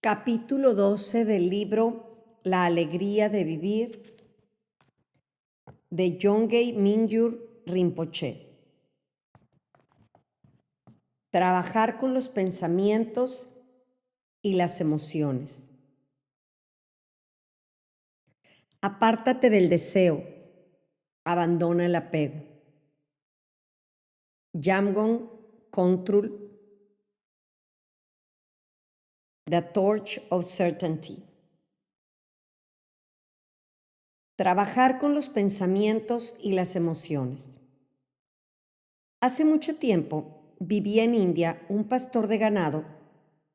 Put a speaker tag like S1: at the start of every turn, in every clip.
S1: Capítulo 12 del libro La alegría de vivir de Yongey Mingyur Rinpoche. Trabajar con los pensamientos y las emociones. Apártate del deseo, abandona el apego. Jamgon Kongtrul, The Torch of Certainty. Trabajar con los pensamientos y las emociones. Hace mucho tiempo vivía en India un pastor de ganado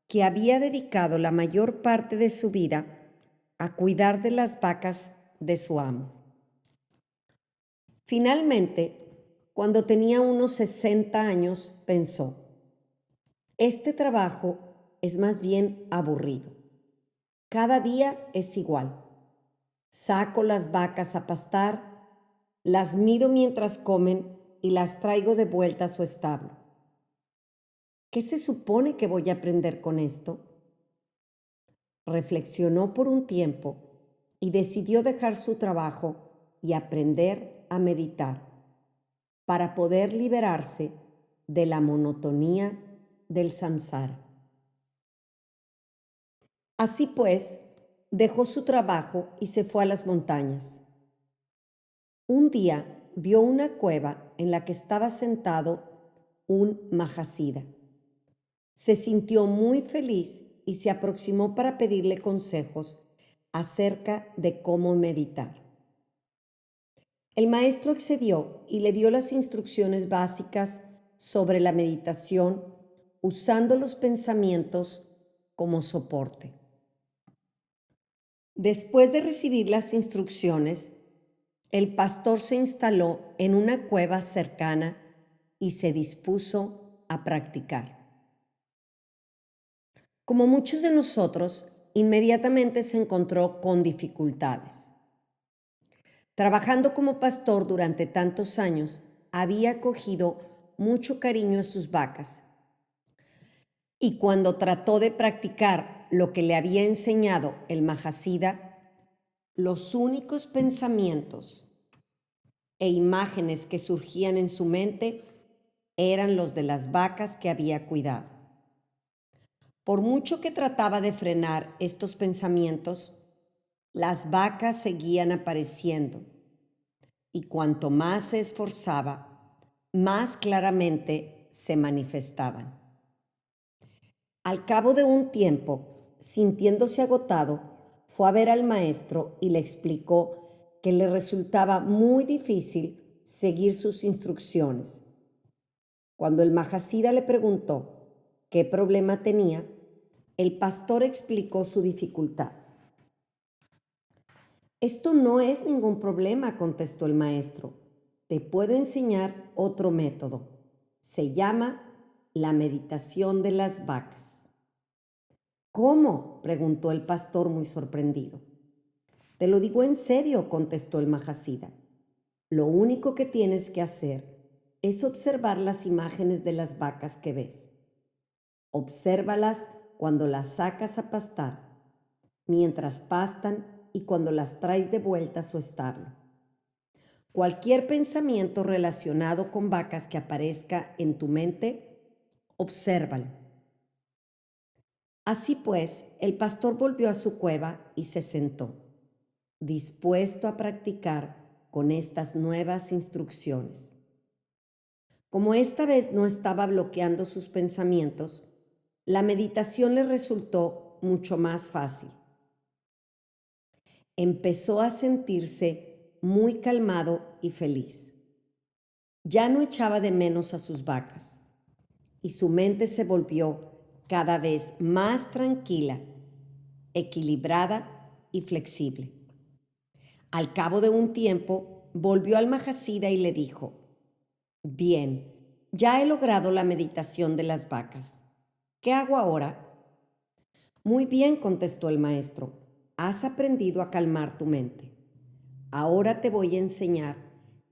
S1: que había dedicado la mayor parte de su vida a cuidar de las vacas de su amo. Finalmente, cuando tenía unos 60 años, pensó: este trabajo es más bien aburrido. Cada día es igual. Saco las vacas a pastar, las miro mientras comen y las traigo de vuelta a su establo. ¿Qué se supone que voy a aprender con esto? Reflexionó por un tiempo y decidió dejar su trabajo y aprender a meditar para poder liberarse de la monotonía del samsara. Así pues, dejó su trabajo y se fue a las montañas. Un día vio una cueva en la que estaba sentado un Mahasiddha. Se sintió muy feliz y se aproximó para pedirle consejos acerca de cómo meditar. El maestro accedió y le dio las instrucciones básicas sobre la meditación usando los pensamientos como soporte. Después de recibir las instrucciones, el pastor se instaló en una cueva cercana y se dispuso a practicar. Como muchos de nosotros, inmediatamente se encontró con dificultades. Trabajando como pastor durante tantos años, había cogido mucho cariño a sus vacas. Y cuando trató de practicar lo que le había enseñado el Mahasiddha, los únicos pensamientos e imágenes que surgían en su mente eran los de las vacas que había cuidado. Por mucho que trataba de frenar estos pensamientos, las vacas seguían apareciendo, y cuanto más se esforzaba, más claramente se manifestaban. Al cabo de un tiempo, sintiéndose agotado, fue a ver al maestro y le explicó que le resultaba muy difícil seguir sus instrucciones. Cuando el Mahasiddha le preguntó qué problema tenía, el pastor explicó su dificultad. Esto no es ningún problema, contestó el maestro. Te puedo enseñar otro método. Se llama la meditación de las vacas. ¿Cómo?, preguntó el pastor muy sorprendido. Te lo digo en serio, contestó el Mahasiddha. Lo único que tienes que hacer es observar las imágenes de las vacas que ves. Obsérvalas cuando las sacas a pastar, mientras pastan y cuando las traes de vuelta a su establo. Cualquier pensamiento relacionado con vacas que aparezca en tu mente, obsérvalo. Así pues, el pastor volvió a su cueva y se sentó, dispuesto a practicar con estas nuevas instrucciones. Como esta vez no estaba bloqueando sus pensamientos, la meditación le resultó mucho más fácil. Empezó a sentirse muy calmado y feliz. Ya no echaba de menos a sus vacas y su mente se volvió cada vez más tranquila, equilibrada y flexible. Al cabo de un tiempo, volvió al Mahasiddha y le dijo: Bien, ya he logrado la meditación de las vacas. ¿Qué hago ahora? Muy bien, contestó el maestro. Has aprendido a calmar tu mente. Ahora te voy a enseñar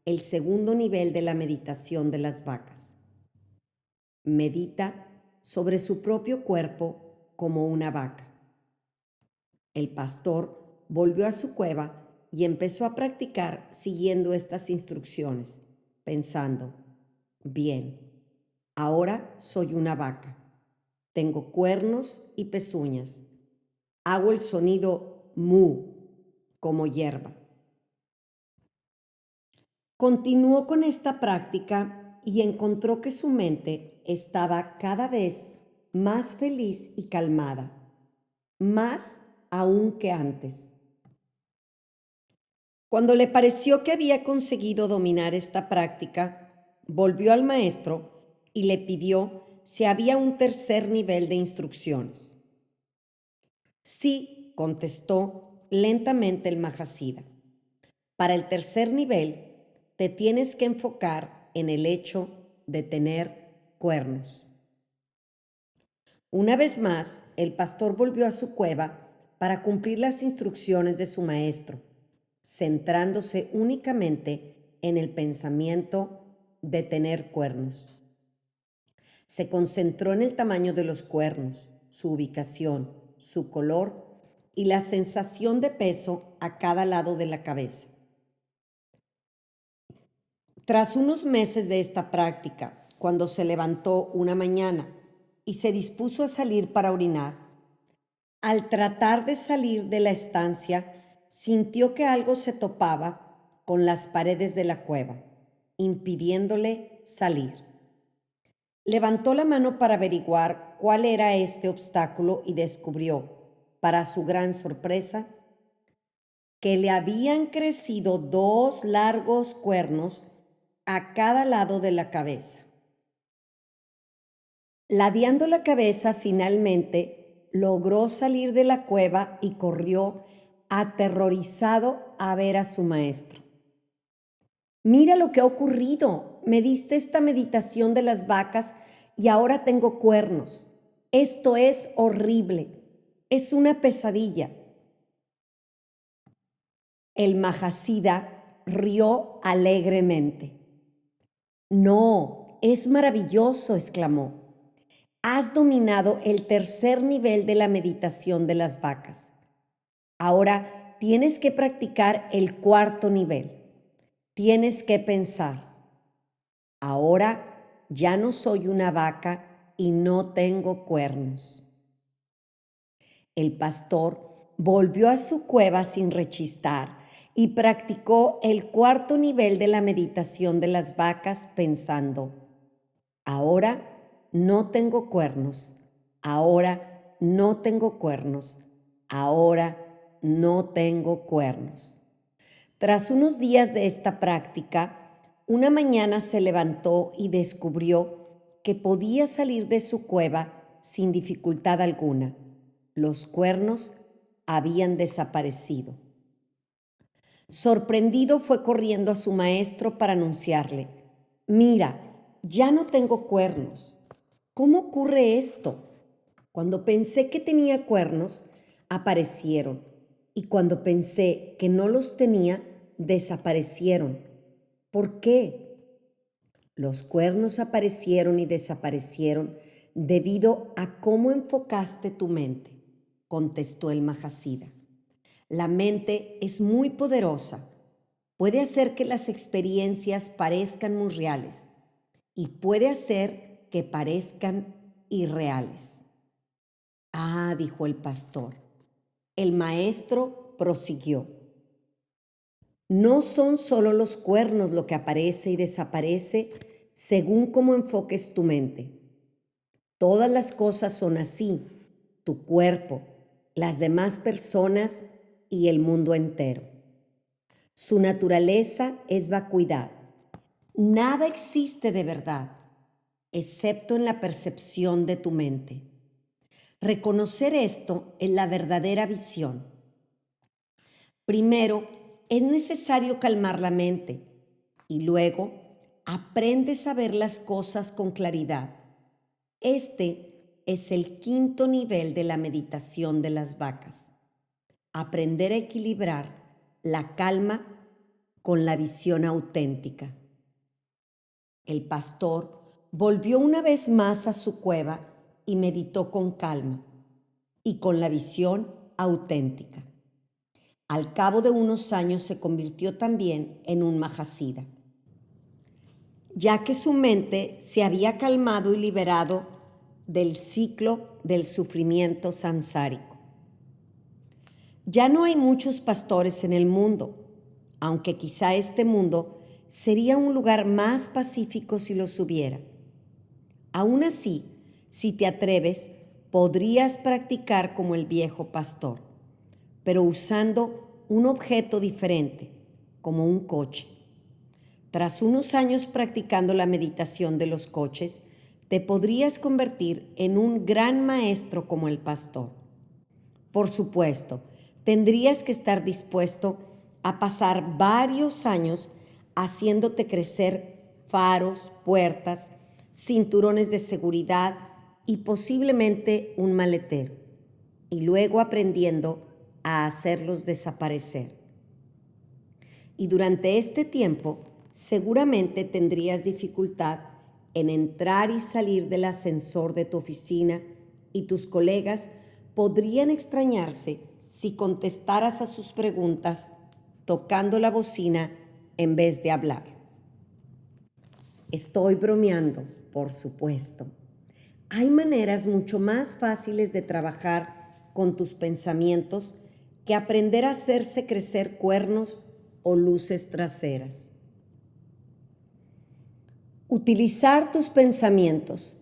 S1: el segundo nivel de la meditación de las vacas. Medita sobre su propio cuerpo como una vaca. El pastor volvió a su cueva y empezó a practicar siguiendo estas instrucciones, pensando, bien, ahora soy una vaca. Tengo cuernos y pezuñas. Hago el sonido mu, como hierba. Continuó con esta práctica y encontró que su mente estaba cada vez más feliz y calmada, más aún que antes. Cuando le pareció que había conseguido dominar esta práctica, volvió al maestro y le pidió si había un tercer nivel de instrucciones. Sí, contestó lentamente el Mahasiddha. Para el tercer nivel, te tienes que enfocar en el hecho de tener cuernos. Una vez más, el pastor volvió a su cueva para cumplir las instrucciones de su maestro, centrándose únicamente en el pensamiento de tener cuernos. Se concentró en el tamaño de los cuernos, su ubicación, su color y la sensación de peso a cada lado de la cabeza. Tras unos meses de esta práctica, cuando se levantó una mañana y se dispuso a salir para orinar, al tratar de salir de la estancia, sintió que algo se topaba con las paredes de la cueva, impidiéndole salir. Levantó la mano para averiguar cuál era este obstáculo y descubrió, para su gran sorpresa, que le habían crecido 2 largos cuernos a cada lado de la cabeza. Ladeando la cabeza, finalmente logró salir de la cueva y corrió aterrorizado a ver a su maestro. Mira lo que ha ocurrido. Me diste esta meditación de las vacas y ahora tengo cuernos. Esto es horrible. Es una pesadilla. El Mahasiddha rió alegremente. No, es maravilloso, exclamó. Has dominado el tercer nivel de la meditación de las vacas. Ahora tienes que practicar el cuarto nivel. Tienes que pensar, ahora ya no soy una vaca y no tengo cuernos. El pastor volvió a su cueva sin rechistar y practicó el cuarto nivel de la meditación de las vacas pensando, ahora no tengo cuernos, ahora no tengo cuernos, ahora no tengo cuernos. Tras unos días de esta práctica, una mañana se levantó y descubrió que podía salir de su cueva sin dificultad alguna. Los cuernos habían desaparecido. Sorprendido fue corriendo a su maestro para anunciarle, mira, ya no tengo cuernos. ¿Cómo ocurre esto? Cuando pensé que tenía cuernos, aparecieron, y cuando pensé que no los tenía, desaparecieron. ¿Por qué? Los cuernos aparecieron y desaparecieron debido a cómo enfocaste tu mente, contestó el Mahasiddha. La mente es muy poderosa. Puede hacer que las experiencias parezcan muy reales y puede hacer que parezcan irreales. Ah, dijo el pastor. El maestro prosiguió. No son solo los cuernos lo que aparece y desaparece según cómo enfoques tu mente. Todas las cosas son así, tu cuerpo, las demás personas y el mundo entero. Su naturaleza es vacuidad. Nada existe de verdad, excepto en la percepción de tu mente. Reconocer esto es la verdadera visión. Primero, es necesario calmar la mente y luego aprendes a ver las cosas con claridad. Este es el quinto nivel de la meditación de las vacas. Aprender a equilibrar la calma con la visión auténtica. El pastor volvió una vez más a su cueva y meditó con calma y con la visión auténtica. Al cabo de unos años se convirtió también en un Mahasiddha, ya que su mente se había calmado y liberado del ciclo del sufrimiento samsárico. Ya no hay muchos pastores en el mundo, aunque quizá este mundo sería un lugar más pacífico si los hubiera. Aún así, si te atreves, podrías practicar como el viejo pastor, pero usando un objeto diferente, como un coche. Tras unos años practicando la meditación de los coches, te podrías convertir en un gran maestro como el pastor. Por supuesto, tendrías que estar dispuesto a pasar varios años haciéndote crecer faros, puertas, cinturones de seguridad y posiblemente un maletero, y luego aprendiendo a hacerlos desaparecer. Y durante este tiempo, seguramente tendrías dificultad en entrar y salir del ascensor de tu oficina y tus colegas podrían extrañarse si contestaras a sus preguntas tocando la bocina en vez de hablar. Estoy bromeando, por supuesto. Hay maneras mucho más fáciles de trabajar con tus pensamientos que aprender a hacerse crecer cuernos o luces traseras. Utilizar tus pensamientos.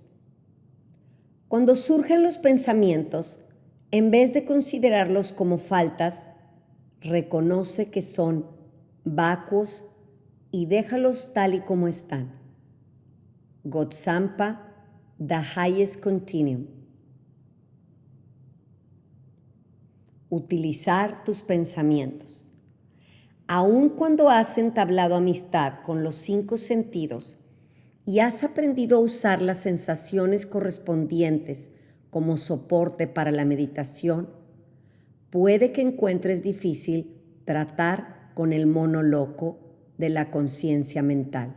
S1: Cuando surgen los pensamientos, en vez de considerarlos como faltas, reconoce que son vacuos y déjalos tal y como están. Gotsampa, the highest continuum. Utilizar tus pensamientos. Aun cuando has entablado amistad con los 5 sentidos y has aprendido a usar las sensaciones correspondientes como soporte para la meditación, puede que encuentres difícil tratar con el mono loco de la conciencia mental,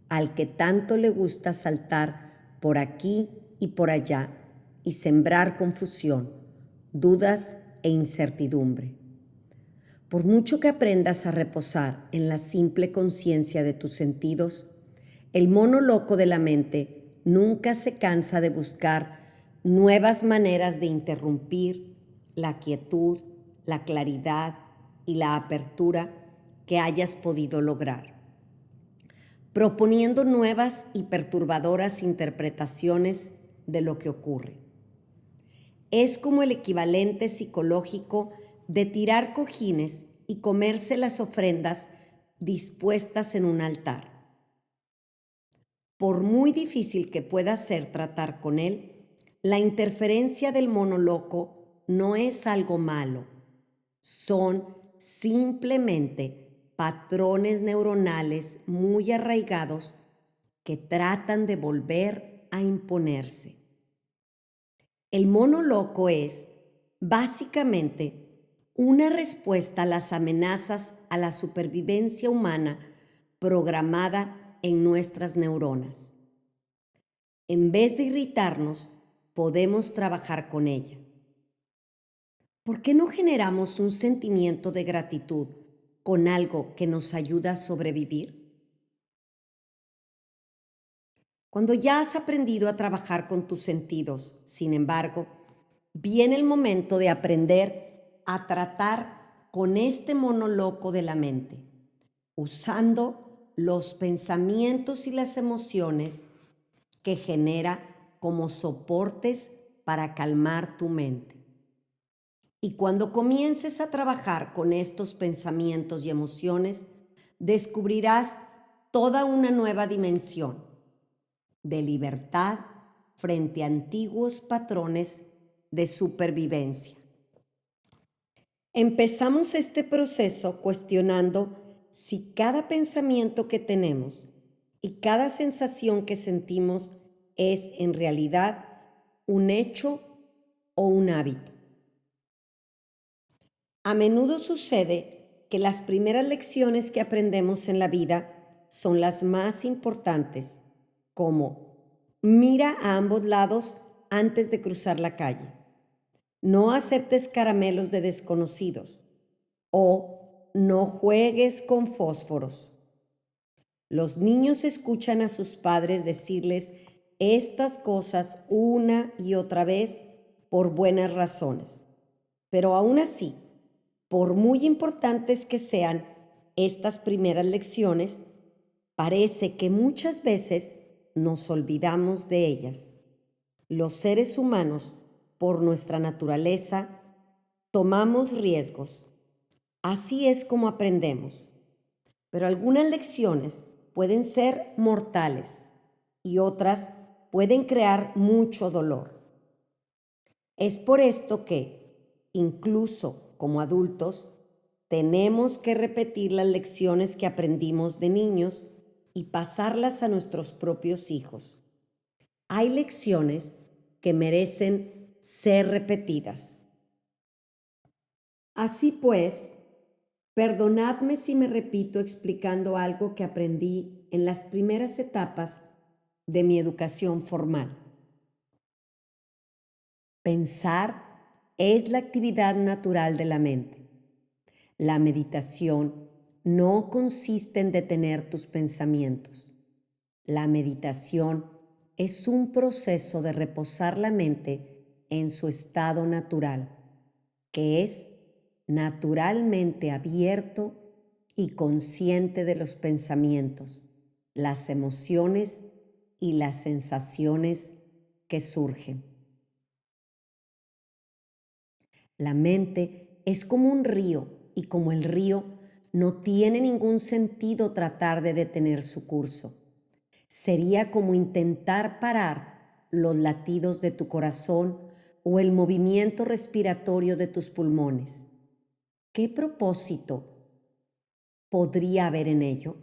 S1: al que tanto le gusta saltar por aquí y por allá y sembrar confusión, dudas e incertidumbre. Por mucho que aprendas a reposar en la simple conciencia de tus sentidos, el mono loco de la mente nunca se cansa de buscar nuevas maneras de interrumpir la quietud, la claridad y la apertura que hayas podido lograr, proponiendo nuevas y perturbadoras interpretaciones de lo que ocurre. Es como el equivalente psicológico de tirar cojines y comerse las ofrendas dispuestas en un altar. Por muy difícil que pueda ser tratar con él, la interferencia del mono loco no es algo malo. Son simplemente patrones neuronales muy arraigados que tratan de volver a imponerse. El mono loco es, básicamente, una respuesta a las amenazas a la supervivencia humana programada en nuestras neuronas. En vez de irritarnos, podemos trabajar con ella. ¿Por qué no generamos un sentimiento de gratitud con algo que nos ayuda a sobrevivir? Cuando ya has aprendido a trabajar con tus sentidos, sin embargo, viene el momento de aprender a tratar con este mono loco de la mente, usando los pensamientos y las emociones que genera como soportes para calmar tu mente. Y cuando comiences a trabajar con estos pensamientos y emociones, descubrirás toda una nueva dimensión de libertad frente a antiguos patrones de supervivencia. Empezamos este proceso cuestionando si cada pensamiento que tenemos y cada sensación que sentimos es en realidad un hecho o un hábito. A menudo sucede que las primeras lecciones que aprendemos en la vida son las más importantes, como mira a ambos lados antes de cruzar la calle. no aceptes caramelos de desconocidos o no juegues con fósforos. Los niños escuchan a sus padres decirles estas cosas una y otra vez por buenas razones. Pero aún así, por muy importantes que sean estas primeras lecciones, parece que muchas veces nos olvidamos de ellas. Los seres humanos, por nuestra naturaleza, tomamos riesgos. Así es como aprendemos. Pero algunas lecciones pueden ser mortales y otras pueden crear mucho dolor. Es por esto que, incluso como adultos, tenemos que repetir las lecciones que aprendimos de niños y pasarlas a nuestros propios hijos. Hay lecciones que merecen ser repetidas. Así pues, perdonadme si me repito explicando algo que aprendí en las primeras etapas de mi educación formal. Pensar es la actividad natural de la mente. La meditación no consiste en detener tus pensamientos. La meditación es un proceso de reposar la mente en su estado natural, que es naturalmente abierto y consciente de los pensamientos, las emociones y las sensaciones que surgen. La mente es como un río y como el río no tiene ningún sentido tratar de detener su curso. Sería como intentar parar los latidos de tu corazón o el movimiento respiratorio de tus pulmones. ¿Qué propósito podría haber en ello?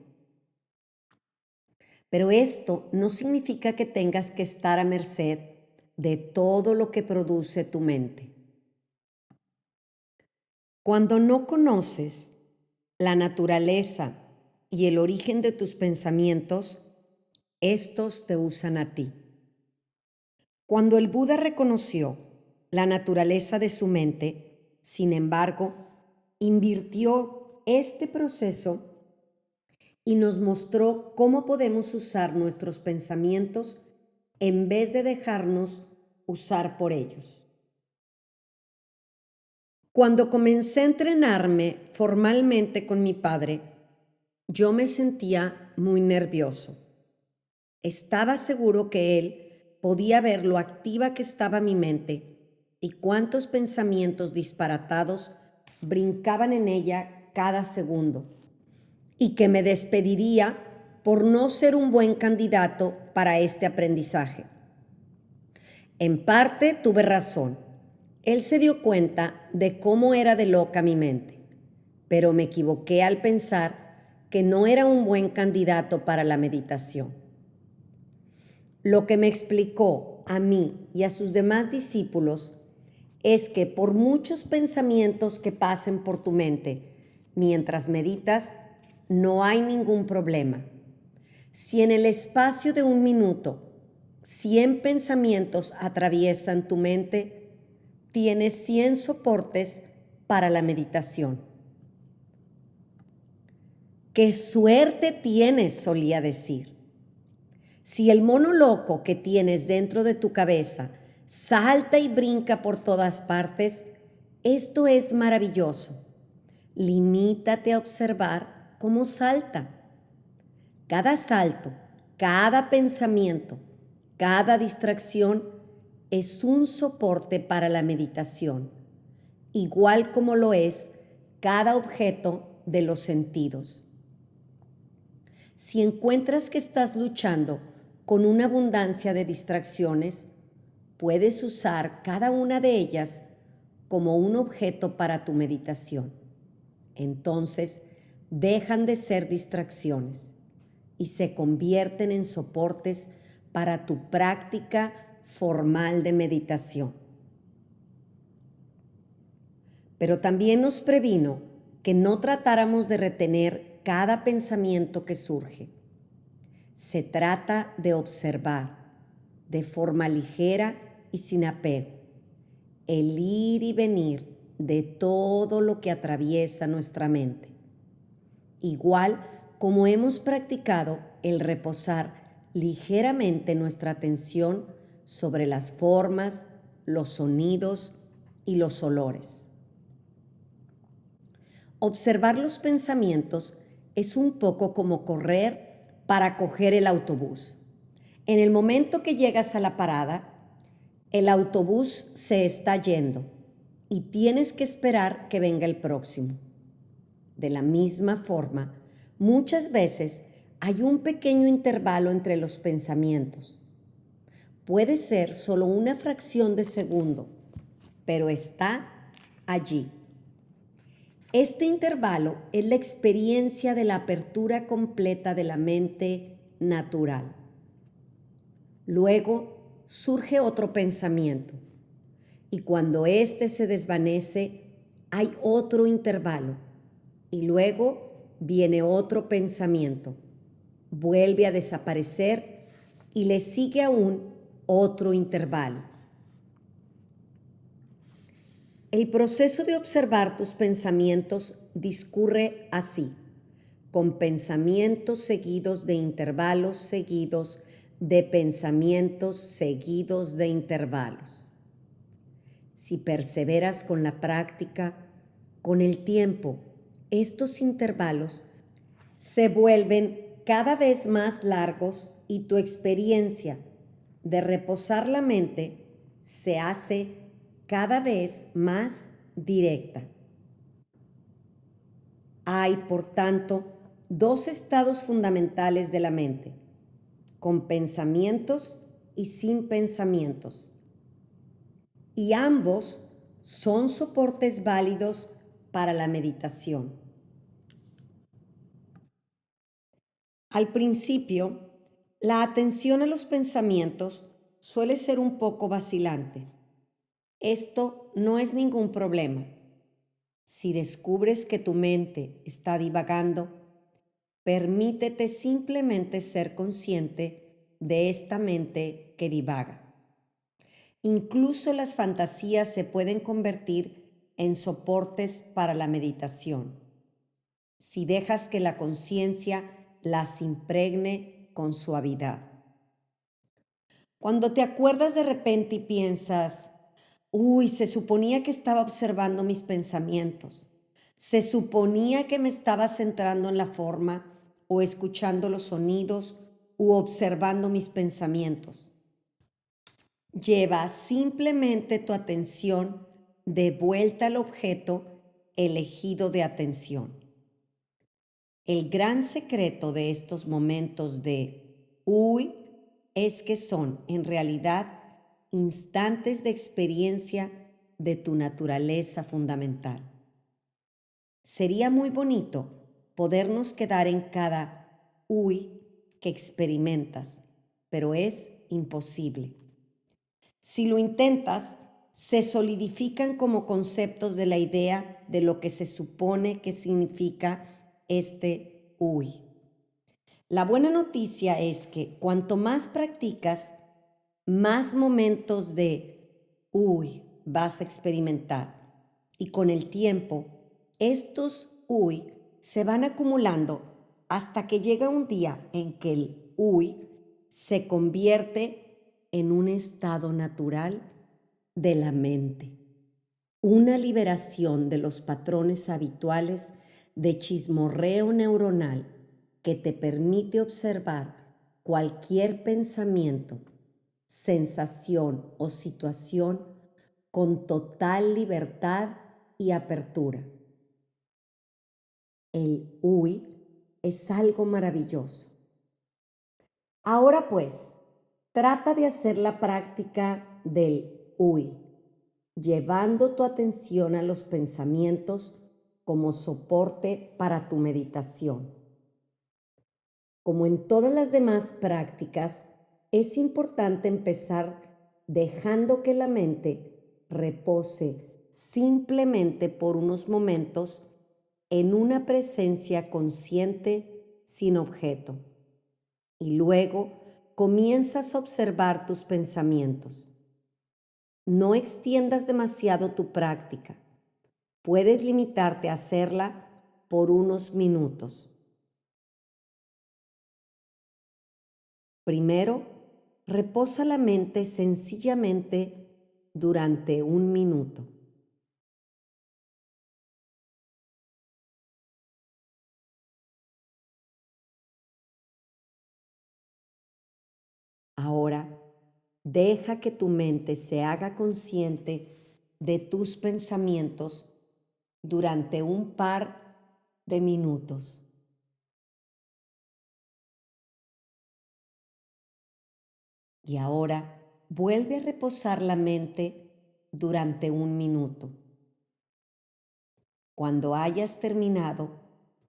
S1: Pero esto no significa que tengas que estar a merced de todo lo que produce tu mente. Cuando no conoces la naturaleza y el origen de tus pensamientos, estos te usan a ti. Cuando el Buda reconoció la naturaleza de su mente, sin embargo, invirtió este proceso y nos mostró cómo podemos usar nuestros pensamientos en vez de dejarnos usar por ellos. Cuando comencé a entrenarme formalmente con mi padre, yo me sentía muy nervioso. Estaba seguro que él podía ver lo activa que estaba mi mente y cuántos pensamientos disparatados brincaban en ella cada segundo, y que me despediría por no ser un buen candidato para este aprendizaje. En parte tuve razón. Él se dio cuenta de cómo era de loca mi mente, pero me equivoqué al pensar que no era un buen candidato para la meditación. Lo que me explicó a mí y a sus demás discípulos es que por muchos pensamientos que pasen por tu mente mientras meditas, no hay ningún problema. Si en el espacio de 1 minuto 100 pensamientos atraviesan tu mente, tienes 100 soportes para la meditación. ¡Qué suerte tienes!, solía decir. Si el mono loco que tienes dentro de tu cabeza salta y brinca por todas partes, esto es maravilloso. Limítate a observar cómo salta. Cada salto, cada pensamiento, cada distracción es un soporte para la meditación, igual como lo es cada objeto de los sentidos. Si encuentras que estás luchando con una abundancia de distracciones, puedes usar cada una de ellas como un objeto para tu meditación. Entonces, dejan de ser distracciones y se convierten en soportes para tu práctica formal de meditación. Pero también nos previno que no tratáramos de retener cada pensamiento que surge. Se trata de observar de forma ligera y sin apego. el ir y venir de todo lo que atraviesa nuestra mente. Igual como hemos practicado el reposar ligeramente nuestra atención sobre las formas, los sonidos y los olores. Observar los pensamientos es un poco como correr para coger el autobús. En el momento que llegas a la parada, el autobús se está yendo y tienes que esperar que venga el próximo. De la misma forma, muchas veces hay un pequeño intervalo entre los pensamientos. Puede ser solo una fracción de segundo, pero está allí. Este intervalo es la experiencia de la apertura completa de la mente natural. Luego surge otro pensamiento y cuando éste se desvanece hay otro intervalo y luego viene otro pensamiento. Vuelve a desaparecer y le sigue aún otro intervalo. El proceso de observar tus pensamientos discurre así, con pensamientos seguidos de intervalos seguidos de pensamientos seguidos de intervalos. Si perseveras con la práctica, con el tiempo, estos intervalos se vuelven cada vez más largos y tu experiencia de reposar la mente se hace cada vez más directa. Hay, por tanto, dos estados fundamentales de la mente, con pensamientos y sin pensamientos. Y ambos son soportes válidos para la meditación. Al principio, la atención a los pensamientos suele ser un poco vacilante. Esto no es ningún problema. Si descubres que tu mente está divagando, permítete simplemente ser consciente de esta mente que divaga. Incluso las fantasías se pueden convertir en soportes para la meditación, si dejas que la conciencia las impregne con suavidad. Cuando te acuerdas de repente y piensas, uy, se suponía que estaba observando mis pensamientos, se suponía que me estaba centrando en la forma o escuchando los sonidos u observando mis pensamientos. Lleva simplemente tu atención de vuelta al objeto elegido de atención. El gran secreto de estos momentos de uy es que son en realidad instantes de experiencia de tu naturaleza fundamental. Sería muy bonito podernos quedar en cada uy que experimentas, pero es imposible. Si lo intentas, se solidifican como conceptos de la idea de lo que se supone que significa este uy. La buena noticia es que cuanto más practicas, más momentos de uy vas a experimentar. Y con el tiempo, estos uy se van acumulando hasta que llega un día en que el uy se convierte en un estado natural de la mente, una liberación de los patrones habituales de chismorreo neuronal que te permite observar cualquier pensamiento, sensación o situación con total libertad y apertura. El uy es algo maravilloso. Ahora pues, trata de hacer la práctica del uy, llevando tu atención a los pensamientos como soporte para tu meditación. Como en todas las demás prácticas, es importante empezar dejando que la mente repose simplemente por unos momentos en una presencia consciente sin objeto. Y luego comienzas a observar tus pensamientos. No extiendas demasiado tu práctica. Puedes limitarte a hacerla por unos minutos. Primero, reposa la mente sencillamente durante un minuto. Ahora, deja que tu mente se haga consciente de tus pensamientos durante un par de minutos. Y ahora, vuelve a reposar la mente durante un minuto. Cuando hayas terminado,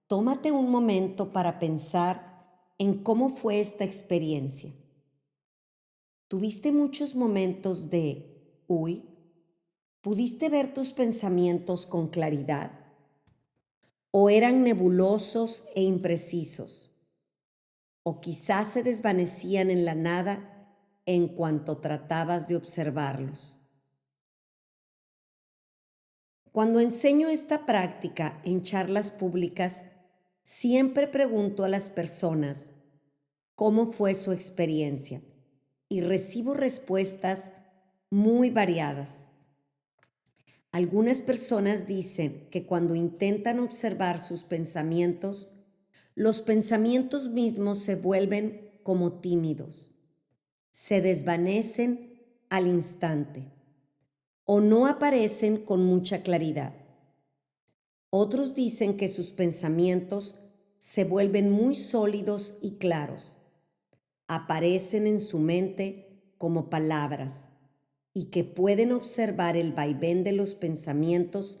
S1: tómate un momento para pensar en cómo fue esta experiencia. ¿Tuviste muchos momentos de uy? ¿Pudiste ver tus pensamientos con claridad? ¿O eran nebulosos e imprecisos? ¿O quizás se desvanecían en la nada en cuanto tratabas de observarlos? Cuando enseño esta práctica en charlas públicas, siempre pregunto a las personas cómo fue su experiencia y recibo respuestas muy variadas. Algunas personas dicen que cuando intentan observar sus pensamientos, los pensamientos mismos se vuelven como tímidos, se desvanecen al instante o no aparecen con mucha claridad. Otros dicen que sus pensamientos se vuelven muy sólidos y claros, aparecen en su mente como palabras y que pueden observar el vaivén de los pensamientos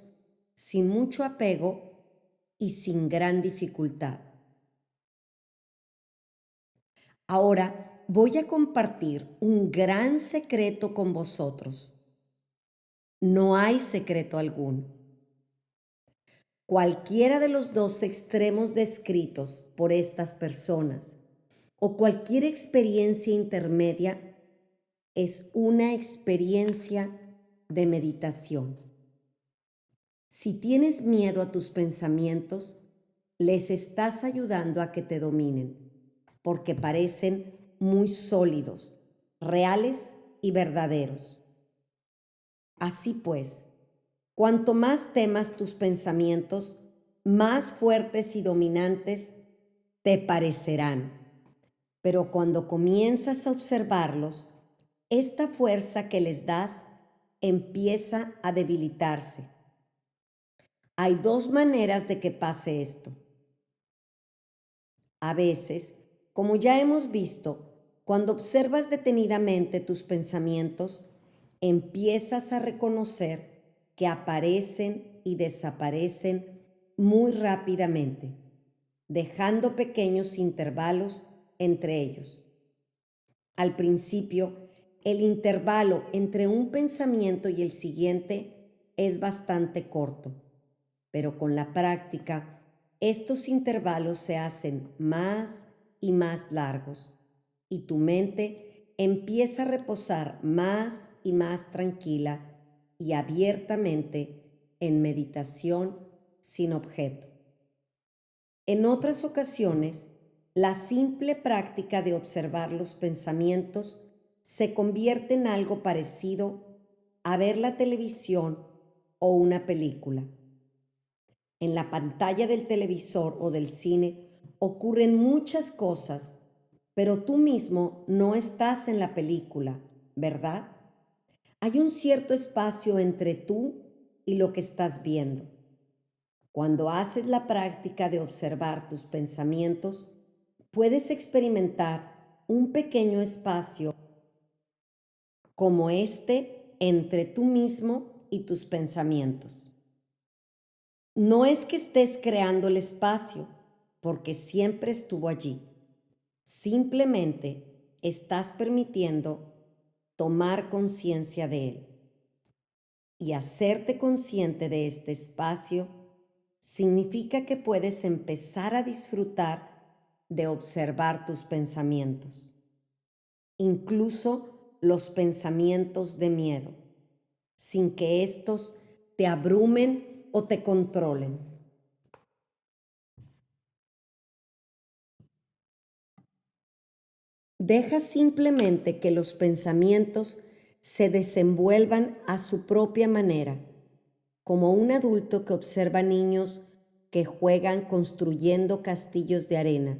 S1: sin mucho apego y sin gran dificultad. Ahora voy a compartir un gran secreto con vosotros. No hay secreto alguno. Cualquiera de los dos extremos descritos por estas personas o cualquier experiencia intermedia es una experiencia de meditación. Si tienes miedo a tus pensamientos, les estás ayudando a que te dominen, porque parecen muy sólidos, reales y verdaderos. Así pues, cuanto más temas tus pensamientos, más fuertes y dominantes te parecerán. Pero cuando comienzas a observarlos, esta fuerza que les das empieza a debilitarse. Hay dos maneras de que pase esto. A veces, como ya hemos visto, cuando observas detenidamente tus pensamientos, empiezas a reconocer que aparecen y desaparecen muy rápidamente, dejando pequeños intervalos entre ellos. Al principio, el intervalo entre un pensamiento y el siguiente es bastante corto, pero con la práctica, estos intervalos se hacen más y más largos y tu mente empieza a reposar más y más tranquila y abiertamente en meditación sin objeto. En otras ocasiones, la simple práctica de observar los pensamientos se convierte en algo parecido a ver la televisión o una película. En la pantalla del televisor o del cine ocurren muchas cosas, pero tú mismo no estás en la película, ¿verdad? Hay un cierto espacio entre tú y lo que estás viendo. Cuando haces la práctica de observar tus pensamientos, puedes experimentar un pequeño espacio como este entre tú mismo y tus pensamientos. No es que estés creando el espacio, porque siempre estuvo allí. Simplemente estás permitiendo tomar conciencia de él. Y hacerte consciente de este espacio significa que puedes empezar a disfrutar de observar tus pensamientos, incluso los pensamientos de miedo. sin que estos te abrumen o te controlen. Deja simplemente que los pensamientos se desenvuelvan a su propia manera, como un adulto que observa niños que juegan construyendo castillos de arena,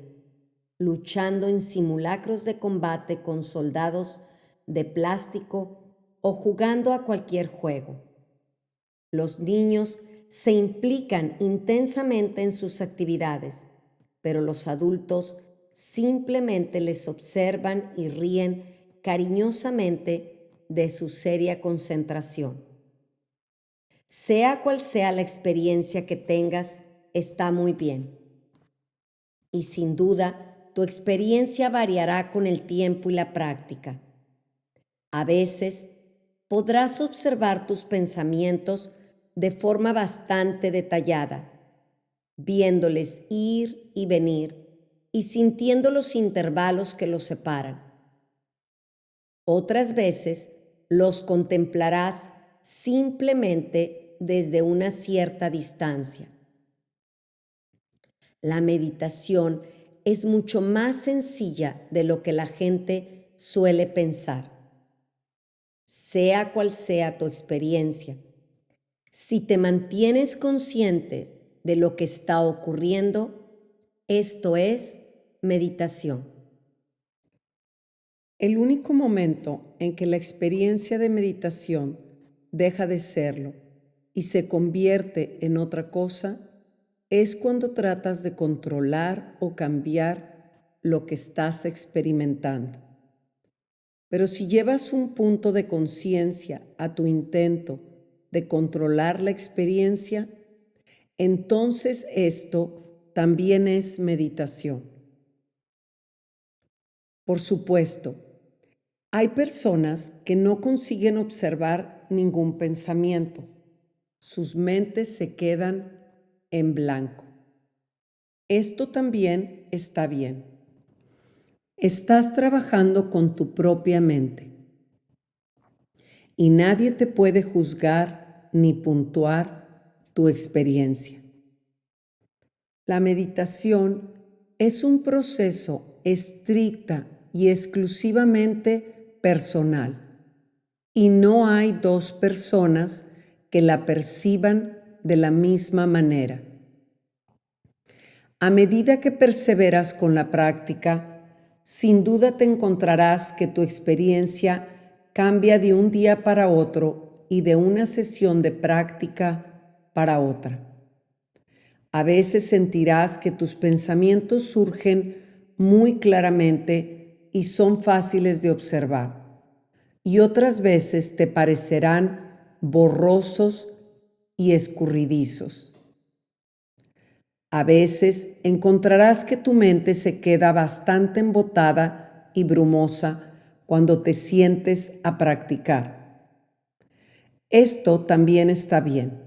S1: luchando en simulacros de combate con soldados de plástico o jugando a cualquier juego. Los niños se implican intensamente en sus actividades, pero los adultos simplemente les observan y ríen cariñosamente de su seria concentración. Sea cual sea la experiencia que tengas, está muy bien. Y sin duda, tu experiencia variará con el tiempo y la práctica. A veces, podrás observar tus pensamientos de forma bastante detallada, viéndoles ir y venir y sintiendo los intervalos que los separan. Otras veces los contemplarás simplemente desde una cierta distancia. La meditación es mucho más sencilla de lo que la gente suele pensar. Sea cual sea tu experiencia, si te mantienes consciente de lo que está ocurriendo, esto es meditación.
S2: El único momento en que la experiencia de meditación deja de serlo y se convierte en otra cosa es cuando tratas de controlar o cambiar lo que estás experimentando. Pero si llevas un punto de conciencia a tu intento de controlar la experiencia, entonces esto también es meditación. Por supuesto, hay personas que no consiguen observar ningún pensamiento. Sus mentes se quedan en blanco. Esto también está bien. Estás trabajando con tu propia mente y nadie te puede juzgar ni puntuar tu experiencia. La meditación es un proceso estricta y exclusivamente personal. Y no hay dos personas que la perciban de la misma manera. A medida que perseveras con la práctica, sin duda te encontrarás que tu experiencia cambia de un día para otro y de una sesión de práctica para otra. A veces sentirás que tus pensamientos surgen muy claramente y son fáciles de observar. Y otras veces te parecerán borrosos y escurridizos. A veces encontrarás que tu mente se queda bastante embotada y brumosa cuando te sientes a practicar. Esto también está bien.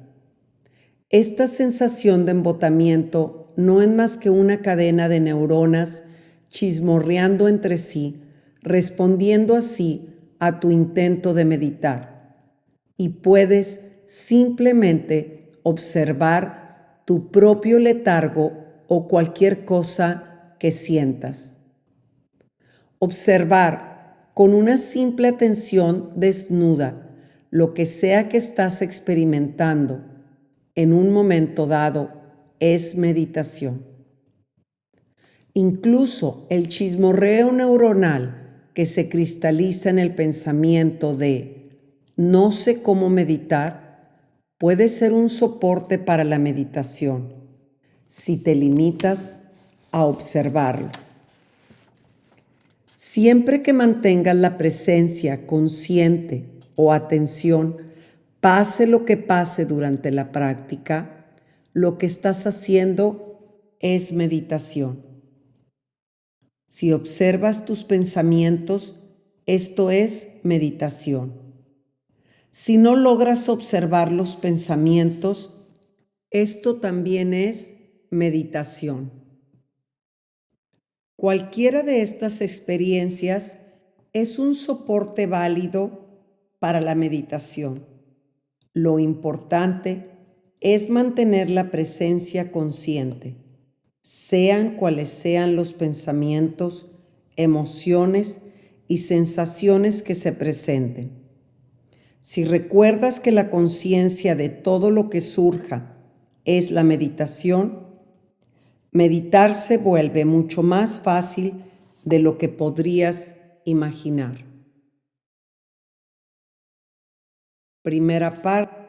S2: Esta sensación de embotamiento no es más que una cadena de neuronas chismorreando entre sí, respondiendo así a tu intento de meditar. Y puedes simplemente observar tu propio letargo o cualquier cosa que sientas. Observar con una simple atención desnuda lo que sea que estás experimentando en un momento dado es meditación. Incluso el chismorreo neuronal que se cristaliza en el pensamiento de no sé cómo meditar puede ser un soporte para la meditación si te limitas a observarlo. Siempre que mantengas la presencia consciente o atención, pase lo que pase durante la práctica, lo que estás haciendo es meditación. Si observas tus pensamientos, esto es meditación. Si no logras observar los pensamientos, esto también es meditación. Cualquiera de estas experiencias es un soporte válido para la meditación. Lo importante es mantener la presencia consciente, sean cuales sean los pensamientos, emociones y sensaciones que se presenten. Si recuerdas que la conciencia de todo lo que surja es la meditación, meditar se vuelve mucho más fácil de lo que podrías imaginar. Primera parte.